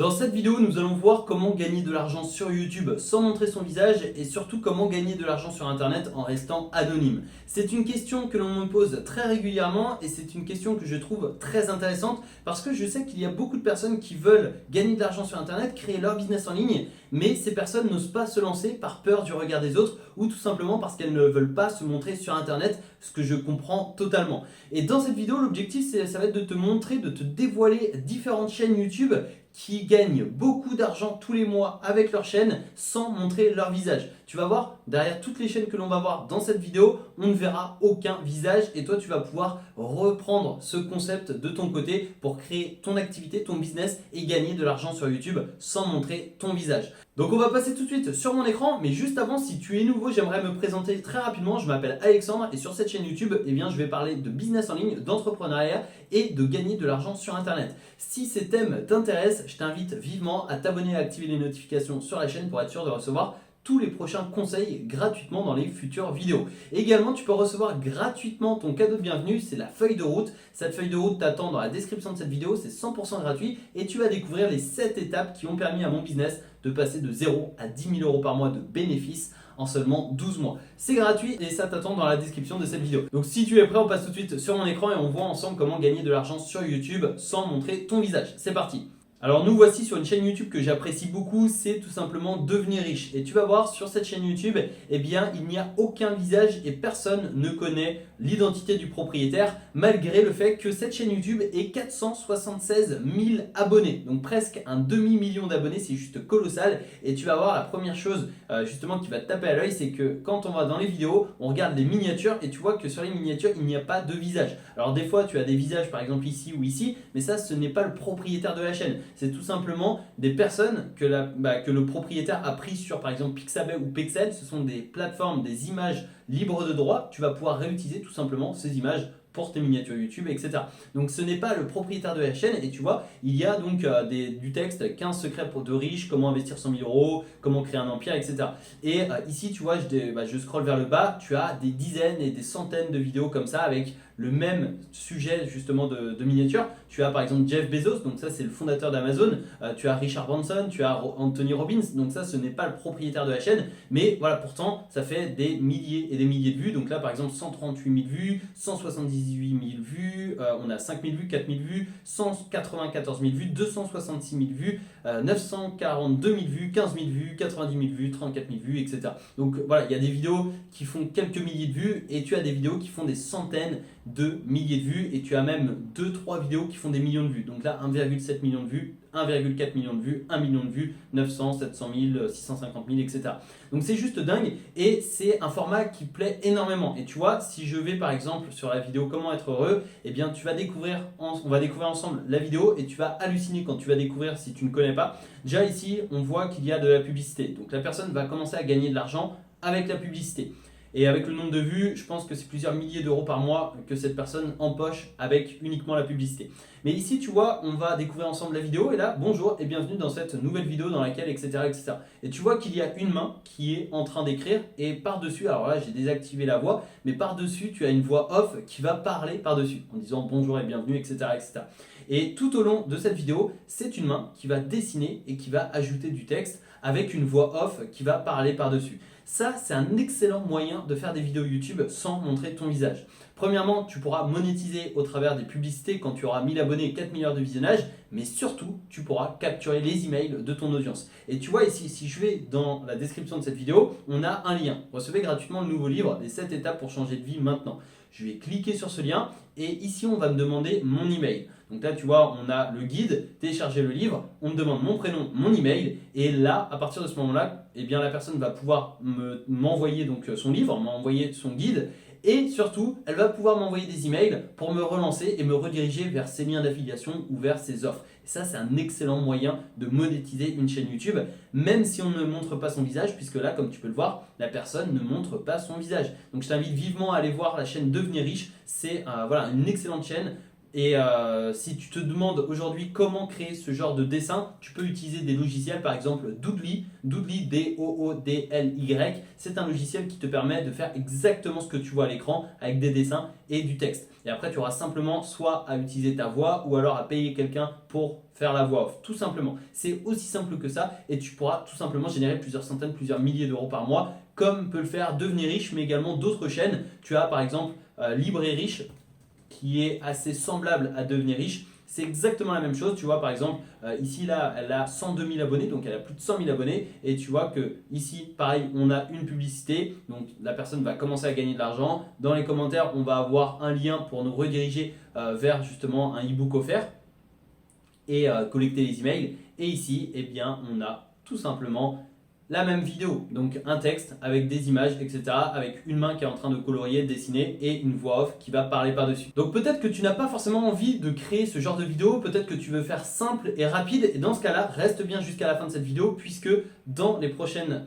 Dans cette vidéo, nous allons voir comment gagner de l'argent sur YouTube sans montrer son visage et surtout comment gagner de l'argent sur Internet en restant anonyme. C'est une question que l'on me pose très régulièrement et c'est une question que je trouve très intéressante parce que je sais qu'il y a beaucoup de personnes qui veulent gagner de l'argent sur Internet, créer leur business en ligne, mais ces personnes n'osent pas se lancer par peur du regard des autres ou tout simplement parce qu'elles ne veulent pas se montrer sur Internet, ce que je comprends totalement. Et dans cette vidéo, l'objectif, ça va être de te montrer, de te dévoiler différentes chaînes YouTube qui gagnent beaucoup d'argent tous les mois avec leur chaîne sans montrer leur visage. Tu vas voir, derrière toutes les chaînes que l'on va voir dans cette vidéo, on ne verra aucun visage et toi tu vas pouvoir reprendre ce concept de ton côté pour créer ton activité, ton business et gagner de l'argent sur YouTube sans montrer ton visage. Donc on va passer tout de suite sur mon écran, mais juste avant, si tu es nouveau, j'aimerais me présenter très rapidement. Je m'appelle Alexandre et sur cette chaîne YouTube, je vais parler de business en ligne, d'entrepreneuriat et de gagner de l'argent sur Internet. Si ces thèmes t'intéressent, je t'invite vivement à t'abonner et à activer les notifications sur la chaîne pour être sûr de recevoir tous les prochains conseils gratuitement dans les futures vidéos. Également, tu peux recevoir gratuitement ton cadeau de bienvenue, c'est la feuille de route. Cette feuille de route t'attend dans la description de cette vidéo, c'est 100% gratuit et tu vas découvrir les 7 étapes qui ont permis à mon business de passer de 0 à 10 000 euros par mois de bénéfices en seulement 12 mois. C'est gratuit et ça t'attend dans la description de cette vidéo. Donc si tu es prêt, on passe tout de suite sur mon écran et on voit ensemble comment gagner de l'argent sur YouTube sans montrer ton visage. C'est parti! Alors nous voici sur une chaîne YouTube que j'apprécie beaucoup, c'est tout simplement Devenir riche. Et tu vas voir sur cette chaîne YouTube, il n'y a aucun visage et personne ne connaît l'identité du propriétaire malgré le fait que cette chaîne YouTube ait 476 000 abonnés. Donc presque un demi-million d'abonnés, c'est juste colossal. Et tu vas voir la première chose justement qui va te taper à l'œil, c'est que quand on va dans les vidéos, on regarde les miniatures et tu vois que sur les miniatures, il n'y a pas de visage. Alors des fois, tu as des visages par exemple ici ou ici, mais ça ce n'est pas le propriétaire de la chaîne. C'est tout simplement des personnes que le propriétaire a pris sur par exemple Pixabay ou Pexels. Ce sont des plateformes, des images libres de droit. Tu vas pouvoir réutiliser tout simplement ces images pour tes miniatures YouTube, etc. Donc ce n'est pas le propriétaire de la chaîne et tu vois, il y a donc du texte, 15 secrets pour de riches, comment investir 100 000 euros, comment créer un empire, etc. Et ici, tu vois, je scrolle vers le bas, tu as des dizaines et des centaines de vidéos comme ça avec le même sujet justement de miniature. Tu as par exemple Jeff Bezos, donc ça c'est le fondateur d'Amazon, tu as Richard Branson, tu as Anthony Robbins, donc ça ce n'est pas le propriétaire de la chaîne, mais voilà, pourtant ça fait des milliers et des milliers de vues. Donc là par exemple 138 000 vues, 178 000 vues, on a 5 000 vues, 4 000 vues, 194 000 vues, 266 000 vues, 942 000 vues, 15 000 vues, 90 000 vues, 34 000 vues, etc. Donc voilà, il y a des vidéos qui font quelques milliers de vues et tu as des vidéos qui font des centaines de milliers de vues et tu as même 2-3 vidéos qui font des millions de vues. Donc là 1,7 million de vues, 1,4 million de vues, 1 million de vues, 900, 700 000, 650 000, etc. Donc c'est juste dingue et c'est un format qui plaît énormément. Et tu vois, si je vais par exemple sur la vidéo comment être heureux, tu vas découvrir, on va découvrir ensemble la vidéo et tu vas halluciner quand tu vas découvrir si tu ne connais pas. Déjà ici, on voit qu'il y a de la publicité. Donc la personne va commencer à gagner de l'argent avec la publicité. Et avec le nombre de vues, je pense que c'est plusieurs milliers d'euros par mois que cette personne empoche avec uniquement la publicité. Mais ici, tu vois, on va découvrir ensemble la vidéo et là, bonjour et bienvenue dans cette nouvelle vidéo dans laquelle, etc. etc. Et tu vois qu'il y a une main qui est en train d'écrire et par-dessus, alors là, j'ai désactivé la voix, mais par-dessus, tu as une voix off qui va parler par-dessus en disant bonjour et bienvenue, etc. etc. Et tout au long de cette vidéo, c'est une main qui va dessiner et qui va ajouter du texte avec une voix off qui va parler par-dessus. Ça, c'est un excellent moyen de faire des vidéos YouTube sans montrer ton visage. Premièrement, tu pourras monétiser au travers des publicités quand tu auras 1000 abonnés et 4 milliards de visionnages, mais surtout, tu pourras capturer les emails de ton audience. Et tu vois ici, si je vais dans la description de cette vidéo, on a un lien. Recevez gratuitement le nouveau livre, les 7 étapes pour changer de vie maintenant. Je vais cliquer sur ce lien et ici, on va me demander mon email. Donc là, tu vois, on a le guide, télécharger le livre, on me demande mon prénom, mon email et là, à partir de ce moment-là, la personne va pouvoir m'envoyer donc son livre, m'envoyer son guide et surtout, elle va pouvoir m'envoyer des emails pour me relancer et me rediriger vers ses liens d'affiliation ou vers ses offres. Et ça, c'est un excellent moyen de monétiser une chaîne YouTube, même si on ne montre pas son visage, puisque là, comme tu peux le voir, la personne ne montre pas son visage. Donc, je t'invite vivement à aller voir la chaîne Devenir riche. C'est une excellente chaîne. Et si tu te demandes aujourd'hui comment créer ce genre de dessin, tu peux utiliser des logiciels, par exemple Doodly, Doodly D-O-O-D-L-Y. C'est un logiciel qui te permet de faire exactement ce que tu vois à l'écran avec des dessins et du texte. Et après, tu auras simplement soit à utiliser ta voix ou alors à payer quelqu'un pour faire la voix off, tout simplement. C'est aussi simple que ça et tu pourras tout simplement générer plusieurs centaines, plusieurs milliers d'euros par mois, comme peut le faire Devenir Riche, mais également d'autres chaînes. Tu as par exemple Libre et Riche, qui est assez semblable à Devenir Riche. C'est exactement la même chose. Tu vois, par exemple, ici, là, elle a 102 000 abonnés, donc elle a plus de 100 000 abonnés. Et tu vois que ici, pareil, on a une publicité. Donc la personne va commencer à gagner de l'argent. Dans les commentaires, on va avoir un lien pour nous rediriger vers justement un e-book offert et collecter les emails. Et ici, eh bien, on a tout simplement la même vidéo, donc un texte avec des images, etc., avec une main qui est en train de colorier, dessiner et une voix off qui va parler par-dessus. Donc peut-être que tu n'as pas forcément envie de créer ce genre de vidéo, peut-être que tu veux faire simple et rapide, et dans ce cas-là, reste bien jusqu'à la fin de cette vidéo, puisque dans les prochains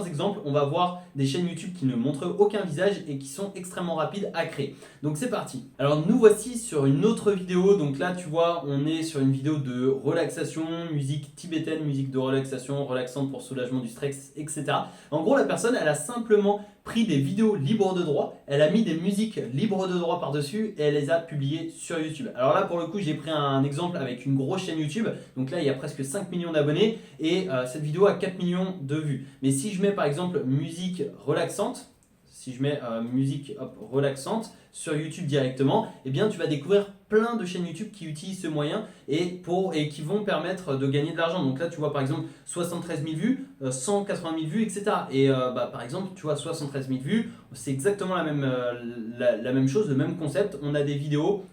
exemples, on va voir des chaînes YouTube qui ne montrent aucun visage et qui sont extrêmement rapides à créer. Donc c'est parti. Alors nous voici sur une autre vidéo, donc là tu vois, on est sur une vidéo de relaxation, musique tibétaine, musique de relaxation, relaxante pour soulagement du stress, etc. En gros, la personne, elle a simplement pris des vidéos libres de droit, elle a mis des musiques libres de droit par-dessus et elle les a publiées sur YouTube. Alors là, pour le coup, j'ai pris un exemple avec une grosse chaîne YouTube. Donc là, il y a presque 5 millions d'abonnés et cette vidéo a 4 millions de vues. Mais si je mets par exemple musique relaxante, si je mets musique relaxante sur YouTube directement, eh bien tu vas découvrir plein de chaînes YouTube qui utilisent ce moyen et qui vont permettre de gagner de l'argent. Donc là tu vois par exemple 73 000 vues, 180 000 vues, etc. Et par exemple tu vois 73 000 vues, c'est exactement la même chose, le même concept. On a des vidéos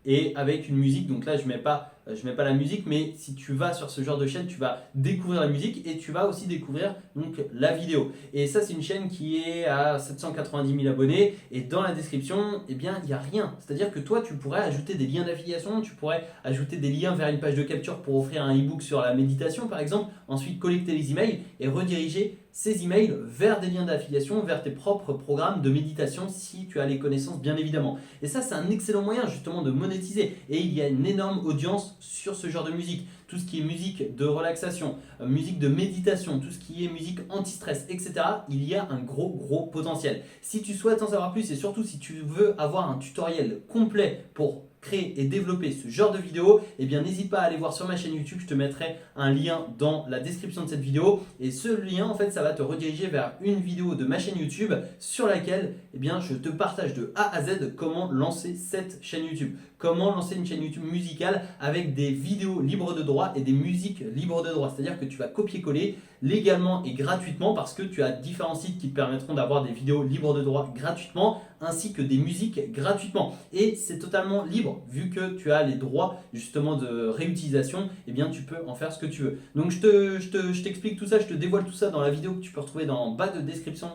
et avec une musique, donc là je mets pas la musique, mais si tu vas sur ce genre de chaîne, tu vas découvrir la musique et tu vas aussi découvrir donc la vidéo. Et ça c'est une chaîne qui est à 790 000 abonnés et dans la description, eh bien il n'y a rien. C'est-à-dire que toi tu pourrais ajouter des liens d'affiliation, tu pourrais ajouter des liens vers une page de capture pour offrir un e-book sur la méditation par exemple, ensuite collecter les emails et rediriger ces emails vers des liens d'affiliation, vers tes propres programmes de méditation si tu as les connaissances bien évidemment. Et ça c'est un excellent moyen justement de monétiser et il y a une énorme audience sur ce genre de musique. Tout ce qui est musique de relaxation, musique de méditation, tout ce qui est musique anti-stress, etc. Il y a un gros potentiel. Si tu souhaites en savoir plus et surtout si tu veux avoir un tutoriel complet pour créer et développer ce genre de vidéo, eh bien n'hésite pas à aller voir sur ma chaîne YouTube, je te mettrai un lien dans la description de cette vidéo et ce lien en fait ça va te rediriger vers une vidéo de ma chaîne YouTube sur laquelle eh bien, je te partage de A à Z comment lancer cette chaîne YouTube, comment lancer une chaîne YouTube musicale avec des vidéos libres de droit et des musiques libres de droit, c'est-à-dire que tu vas copier-coller légalement et gratuitement parce que tu as différents sites qui te permettront d'avoir des vidéos libres de droit gratuitement ainsi que des musiques gratuitement et c'est totalement libre vu que tu as les droits justement de réutilisation, eh bien tu peux en faire ce que tu veux. Donc je t'explique tout ça, je te dévoile tout ça dans la vidéo que tu peux retrouver dans en bas de description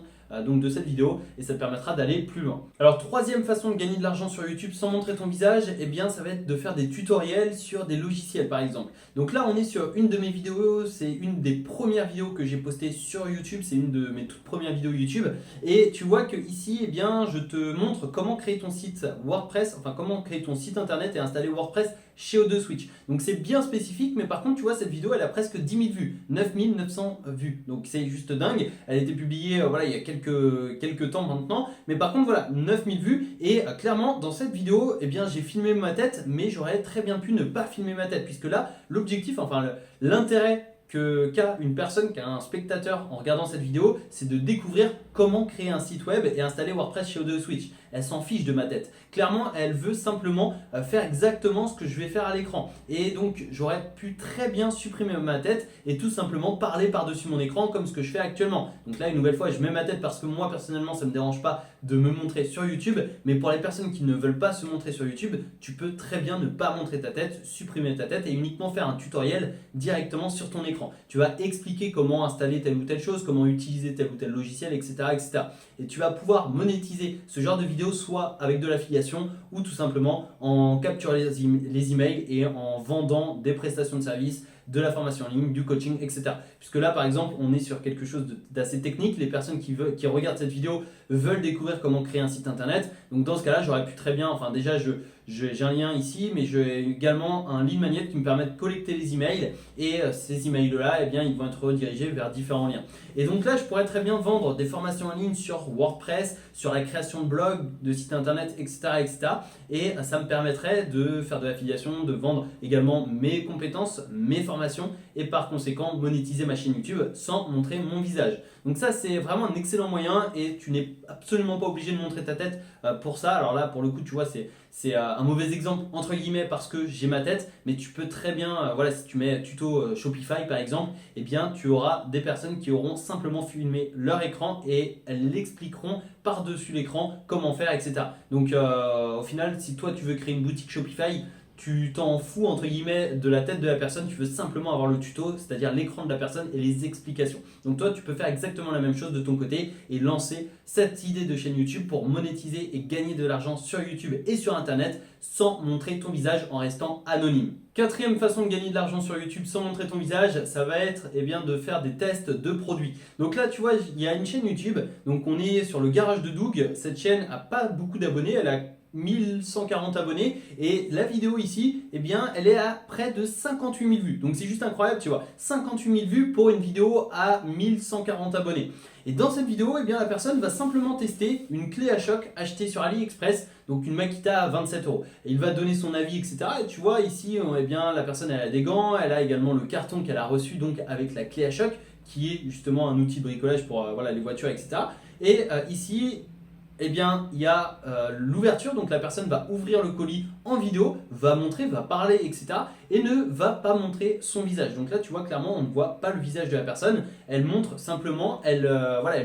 donc de cette vidéo et ça te permettra d'aller plus loin. Alors troisième façon de gagner de l'argent sur YouTube sans montrer ton visage, eh bien ça va être de faire des tutoriels sur des logiciels par exemple. Donc là on est sur une de mes vidéos, c'est une des premières vidéos que j'ai postées sur YouTube, c'est une de mes toutes premières vidéos YouTube et tu vois que ici eh bien je te montre comment créer ton site WordPress, enfin comment créer ton site internet et installer WordPress chez O2 Switch. Donc c'est bien spécifique, mais par contre tu vois cette vidéo elle a presque 10 000 vues, 9 900 vues. Donc c'est juste dingue. Elle a été publiée voilà, il y a quelques temps maintenant, mais par contre voilà 9 000 vues et clairement dans cette vidéo eh bien j'ai filmé ma tête, mais j'aurais très bien pu ne pas filmer ma tête puisque là l'objectif, enfin l'intérêt qu'a une personne, qu'a un spectateur en regardant cette vidéo, c'est de découvrir comment créer un site web et installer WordPress chez O2 Switch. Elle s'en fiche de ma tête. Clairement, elle veut simplement faire exactement ce que je vais faire à l'écran. Et donc, j'aurais pu très bien supprimer ma tête et tout simplement parler par-dessus mon écran comme ce que je fais actuellement. Donc là, une nouvelle fois, je mets ma tête parce que moi, personnellement, ça ne me dérange pas de me montrer sur YouTube. Mais pour les personnes qui ne veulent pas se montrer sur YouTube, tu peux très bien ne pas montrer ta tête, supprimer ta tête et uniquement faire un tutoriel directement sur ton écran. Tu vas expliquer comment installer telle ou telle chose, comment utiliser tel ou tel logiciel, etc., etc. Et tu vas pouvoir monétiser ce genre de vidéo soit avec de l'affiliation ou tout simplement en capturant les emails et en vendant des prestations de services de la formation en ligne, du coaching, etc. Puisque là, par exemple, on est sur quelque chose d'assez technique. Les personnes qui regardent cette vidéo veulent découvrir comment créer un site internet. Donc dans ce cas-là, j'aurais pu très bien, enfin déjà, j'ai un lien ici, mais j'ai également un lead magnet qui me permet de collecter les emails et ces emails-là, eh bien, ils vont être redirigés vers différents liens. Et donc là, je pourrais très bien vendre des formations en ligne sur WordPress, sur la création de blogs, de sites internet, etc., etc. Et ça me permettrait de faire de l'affiliation, de vendre également mes compétences, mes formations et par conséquent monétiser ma chaîne YouTube sans montrer mon visage. Donc ça, c'est vraiment un excellent moyen et tu n'es absolument pas obligé de montrer ta tête pour ça. Alors là, pour le coup, tu vois, c'est un mauvais exemple entre guillemets parce que j'ai ma tête, mais tu peux très bien, voilà, si tu mets tuto Shopify par exemple, eh bien tu auras des personnes qui auront simplement filmé leur écran et elles l'expliqueront par-dessus l'écran comment faire, etc. Donc au final, si toi tu veux créer une boutique Shopify, tu t'en fous entre guillemets de la tête de la personne, tu veux simplement avoir le tuto, c'est-à-dire l'écran de la personne et les explications. Donc toi, tu peux faire exactement la même chose de ton côté et lancer cette idée de chaîne YouTube pour monétiser et gagner de l'argent sur YouTube et sur Internet sans montrer ton visage en restant anonyme. Quatrième façon de gagner de l'argent sur YouTube sans montrer ton visage, ça va être de faire des tests de produits. Donc là, tu vois, il y a une chaîne YouTube, donc on est sur le garage de Doug. Cette chaîne n'a pas beaucoup d'abonnés, elle a 1140 abonnés et la vidéo ici, eh bien, elle est à près de 58 000 vues. Donc c'est juste incroyable, tu vois, 58 000 vues pour une vidéo à 1140 abonnés. Et dans cette vidéo, eh bien, la personne va simplement tester une clé à choc achetée sur AliExpress, donc une Makita à 27 €. Et il va donner son avis, etc. Et tu vois ici, eh bien, la personne elle a des gants, elle a également le carton qu'elle a reçu donc avec la clé à choc, qui est justement un outil de bricolage pour voilà, les voitures, etc. Et ici, eh bien, il y a l'ouverture, donc la personne va ouvrir le colis en vidéo, va montrer, va parler, etc. et ne va pas montrer son visage. Donc là, tu vois clairement, on ne voit pas le visage de la personne. Elle montre simplement, elle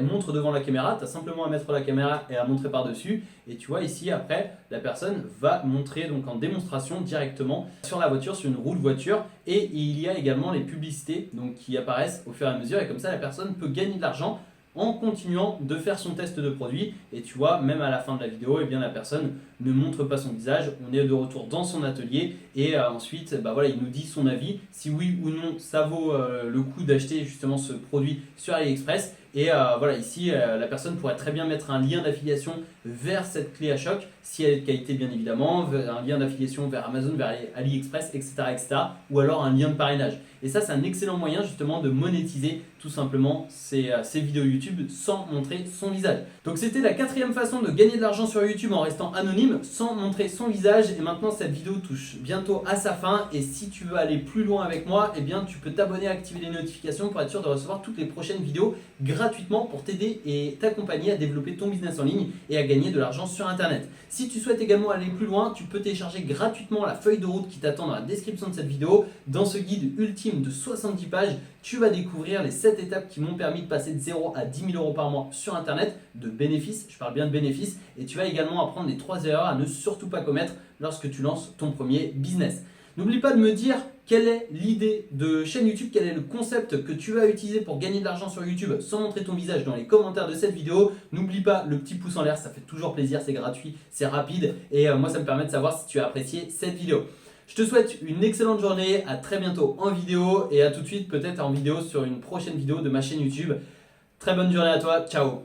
montre devant la caméra. Tu as simplement à mettre la caméra et à montrer par-dessus. Et tu vois ici, après, la personne va montrer donc en démonstration directement sur la voiture, sur une roue de voiture. Et il y a également les publicités donc, qui apparaissent au fur et à mesure. Et comme ça, la personne peut gagner de l'argent en continuant de faire son test de produit. Et tu vois, même à la fin de la vidéo, eh bien, la personne ne montre pas son visage. On est de retour dans son atelier et ensuite, voilà, il nous dit son avis, si oui ou non ça vaut le coup d'acheter justement ce produit sur AliExpress. Et voilà, ici, la personne pourrait très bien mettre un lien d'affiliation vers cette clé à choc, si elle est de qualité bien évidemment, un lien d'affiliation vers Amazon, vers AliExpress, etc., etc. ou alors un lien de parrainage. Et ça, c'est un excellent moyen justement de monétiser tout simplement ces vidéos YouTube sans montrer son visage. Donc c'était la quatrième façon de gagner de l'argent sur YouTube en restant anonyme sans montrer son visage. Et maintenant cette vidéo touche bientôt à sa fin. Et si tu veux aller plus loin avec moi, eh bien tu peux t'abonner, activer les notifications pour être sûr de recevoir toutes les prochaines vidéos gratuitement pour t'aider et t'accompagner à développer ton business en ligne et à gagner de l'argent sur Internet. Si tu souhaites également aller plus loin, tu peux télécharger gratuitement la feuille de route qui t'attend dans la description de cette vidéo. Dans ce guide ultime de 70 pages, tu vas découvrir les 7 étapes qui m'ont permis de passer de 0 à 10 000 € par mois sur Internet, de bénéfices, je parle bien de bénéfices, et tu vas également apprendre les 3 erreurs à ne surtout pas commettre lorsque tu lances ton premier business. N'oublie pas de me dire quelle est l'idée de chaîne YouTube, quel est le concept que tu vas utiliser pour gagner de l'argent sur YouTube sans montrer ton visage dans les commentaires de cette vidéo. N'oublie pas le petit pouce en l'air, ça fait toujours plaisir, c'est gratuit, c'est rapide et moi ça me permet de savoir si tu as apprécié cette vidéo. Je te souhaite une excellente journée, à très bientôt en vidéo et à tout de suite peut-être en vidéo sur une prochaine vidéo de ma chaîne YouTube. Très bonne journée à toi, ciao!